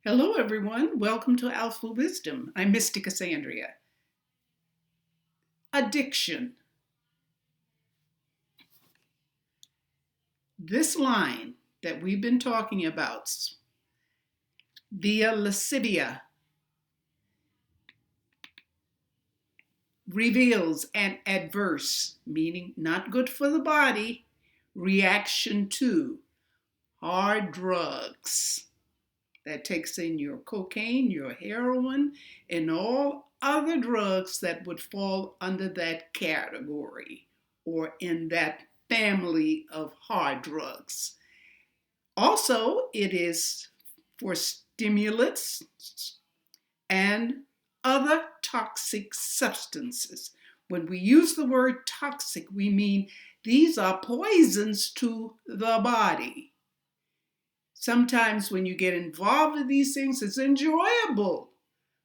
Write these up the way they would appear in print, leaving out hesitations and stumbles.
Hello, everyone. Welcome to Alphawisdom. I'm Mystic Cassandria. Addiction. This line that we've been talking about, via lascivia, reveals an adverse, meaning not good for the body, reaction to hard drugs. That takes in your cocaine, your heroin, and all other drugs that would fall under that category or in that family of hard drugs. Also, it is for stimulants and other toxic substances. When we use the word toxic, we mean these are poisons to the body. Sometimes when you get involved in these things, it's enjoyable,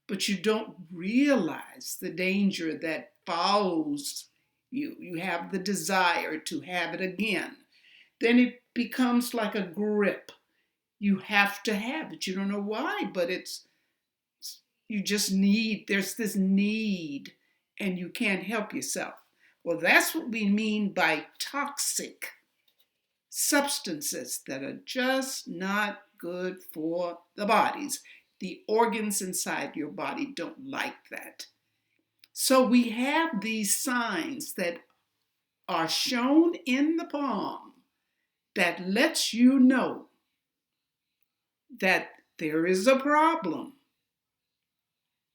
but you don't realize the danger that follows you. You have the desire to have it again. Then it becomes like a grip. You have to have it. You don't know why, but there's this need, and you can't help yourself. Well, that's what we mean by toxic substances that are just not good for the bodies. The organs inside your body don't like that. So we have these signs that are shown in the palm that lets you know that there is a problem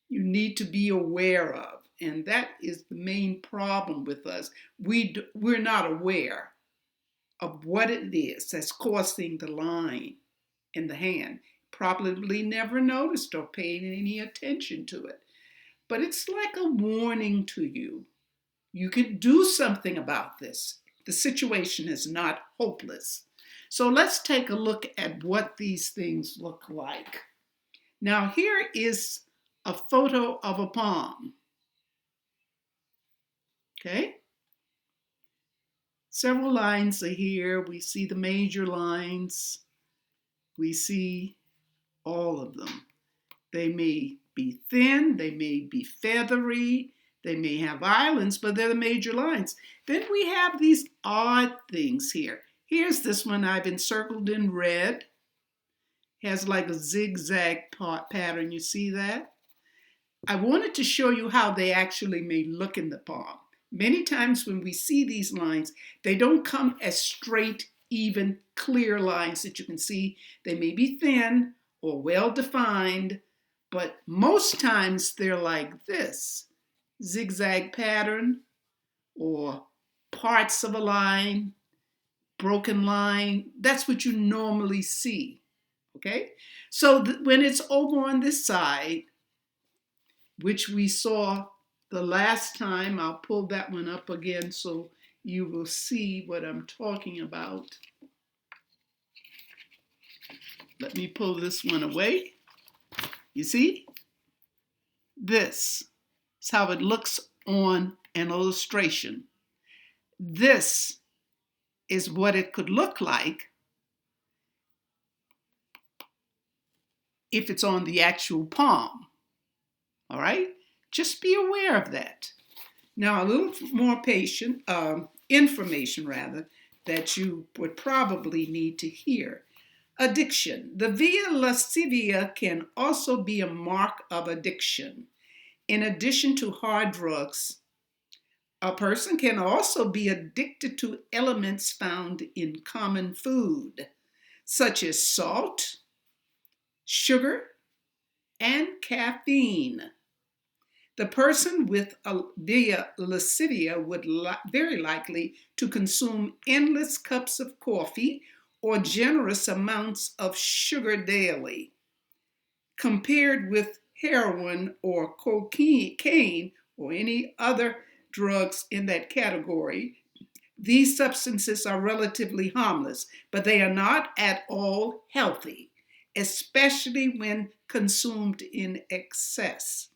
you need to be aware of. And that is the main problem with us. We're not aware of what it is that's causing the line in the hand. Probably never noticed or paid any attention to it. But it's like a warning to you. You could do something about this. The situation is not hopeless. So let's take a look at what these things look like. Now here is a photo of a palm. Okay? Several lines are here. We see the major lines. We see all of them. They may be thin, they may be feathery, they may have islands, but they're the major lines. Then we have these odd things here. Here's this one I've encircled in red. It has like a zigzag pattern. You see that? I wanted to show you how they actually may look in the palm. Many times when we see these lines, they don't come as straight, even, clear lines that you can see. They may be thin or well-defined, but most times they're like this, zigzag pattern or parts of a line, broken line. That's what you normally see, okay? So when it's over on this side, which we saw the last time, I'll pull that one up again so you will see what I'm talking about. Let me pull this one away. You see? This is how it looks on an illustration. This is what it could look like if it's on the actual palm. All right? Just be aware of that. Now, a little more information that you would probably need to hear. Addiction. The via lascivia can also be a mark of addiction. In addition to hard drugs, a person can also be addicted to elements found in common food, such as salt, sugar, and caffeine. The person with via lascivia would very likely to consume endless cups of coffee or generous amounts of sugar daily. Compared with heroin or cocaine or any other drugs in that category, these substances are relatively harmless, but they are not at all healthy, especially when consumed in excess.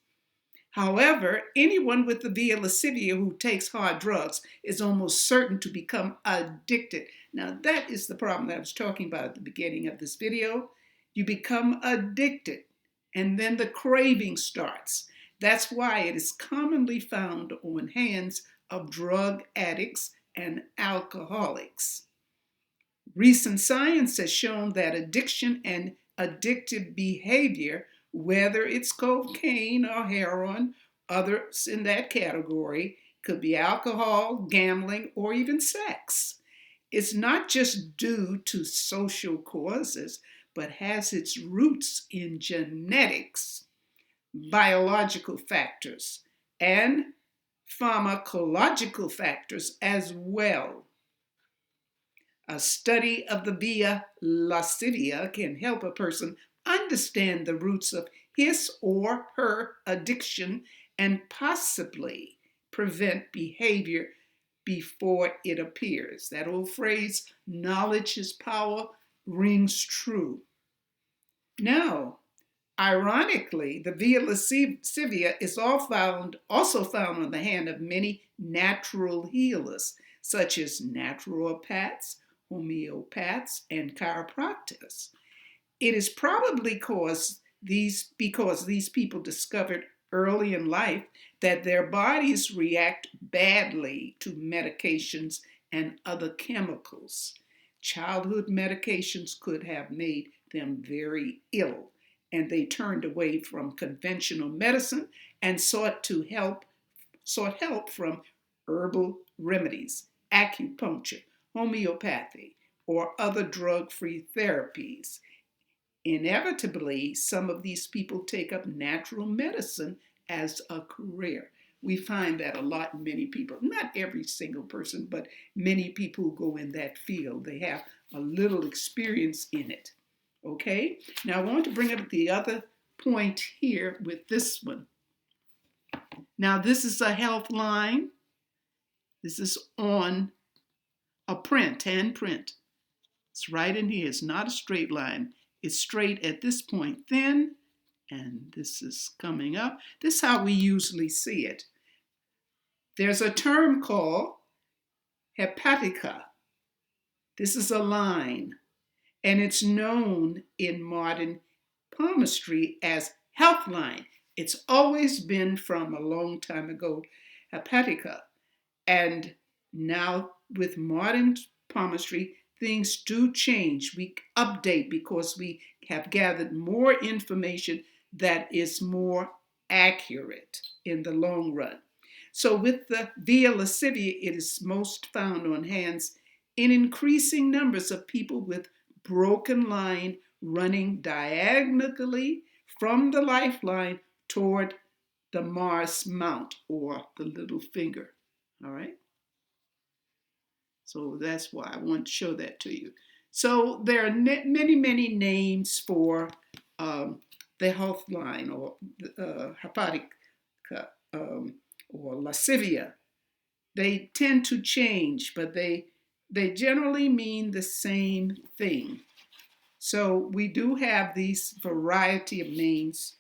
However, anyone with the via lascivia who takes hard drugs is almost certain to become addicted. Now, that is the problem that I was talking about at the beginning of this video. You become addicted, and then the craving starts. That's why it is commonly found on hands of drug addicts and alcoholics. Recent science has shown that addiction and addictive behavior, whether it's cocaine or heroin, others in that category, could be alcohol, gambling, or even sex. It's not just due to social causes, but has its roots in genetics, biological factors, and pharmacological factors as well. A study of the via lascivia can help a person understand the roots of his or her addiction and possibly prevent behavior before it appears. That old phrase, knowledge is power, rings true. Now, ironically, the via lascivia is also found on the hand of many natural healers, such as naturopaths, homeopaths, and chiropractors. It is probably because these people discovered early in life that their bodies react badly to medications and other chemicals. Childhood medications could have made them very ill, and they turned away from conventional medicine and sought help from herbal remedies, acupuncture, homeopathy, or other drug-free therapies. Inevitably, some of these people take up natural medicine as a career. We find that a lot in many people, not every single person, but many people who go in that field. They have a little experience in it. Okay? Now I want to bring up the other point here with this one. Now this is a health line. This is on a print, hand print. It's right in here. It's not a straight line. It's straight at this point, thin, and this is coming up. This is how we usually see it. There's a term called hepatica. This is a line, and it's known in modern palmistry as health line. It's always been from a long time ago, hepatica. And now with modern palmistry, things do change. We update because we have gathered more information that is more accurate in the long run. So with the via lascivia, it is most found on hands in increasing numbers of people with broken line running diagonally from the lifeline toward the Mars Mount or the little finger. All right. So that's why I want to show that to you. So there are many, many names for the health line or hepatica or lascivia. They tend to change, but they generally mean the same thing. So we do have these variety of names.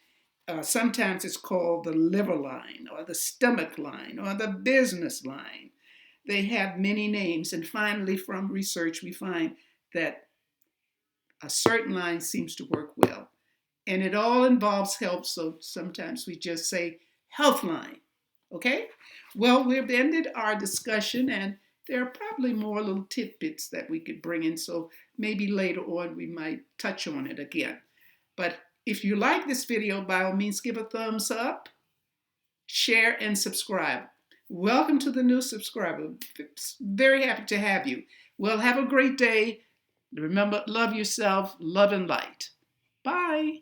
Sometimes it's called the liver line or the stomach line or the business line. They have many names, and finally from research we find that a certain line seems to work well. And it all involves health, so sometimes we just say health line, okay? Well, we've ended our discussion, and there are probably more little tidbits that we could bring in, so maybe later on we might touch on it again. But if you like this video, by all means give a thumbs up, share, and subscribe. Welcome to the new subscriber. Very happy to have you. Well, have a great day. Remember, love yourself, love and light. Bye.